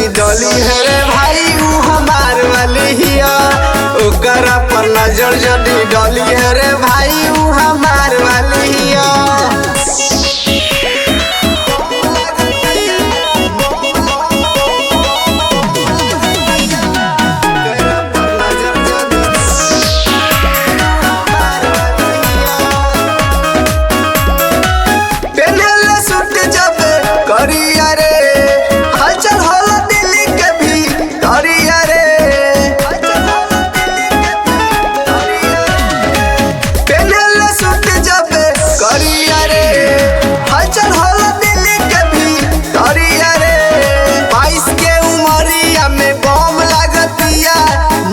जदी डली है रे भाई ऊ हमार वाली हिया। ओकरा पर नजर जदी डली है रे भाई ऊ हमार वाली हिया। करिया रे हलचल होला दिल्ली के भी करिया रे पहले सूट जब करिया रे हलचल होला दिल्ली के भी करिया रे 22 के उमरिया में बम लागतिया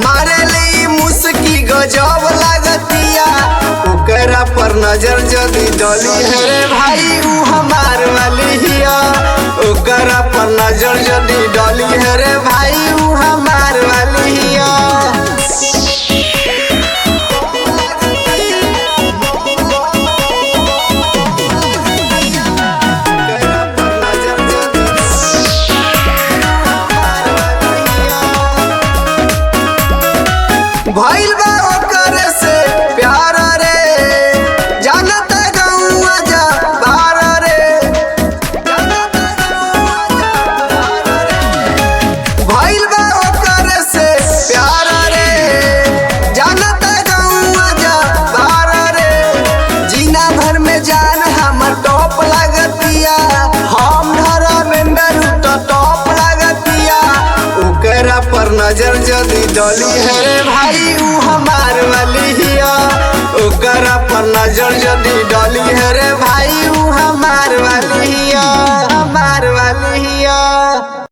मारे ली मुस्की गजब लागतिया। ओकरा पर नजर जदी डली है रे भाई ऊ हमार वाली हिया। ओकरा पर नजर जदी डली है रे भाई ऊ हमार वाली हिया। भइल बा ओकरे से प्यार रे जानता गौआ जा बार रे। भइल बा ओकरे से प्यार रे जानता गौआ जा बार रे। जीना भर में जान हमर टॉप लागतिया हम धर्मेंद्र तो टॉप लागतिया। ओकरा पर नजर जदी डली है रे भाई ऊ हमार वाली हिया। ओकरा पर नजर जदी डली है रे भाई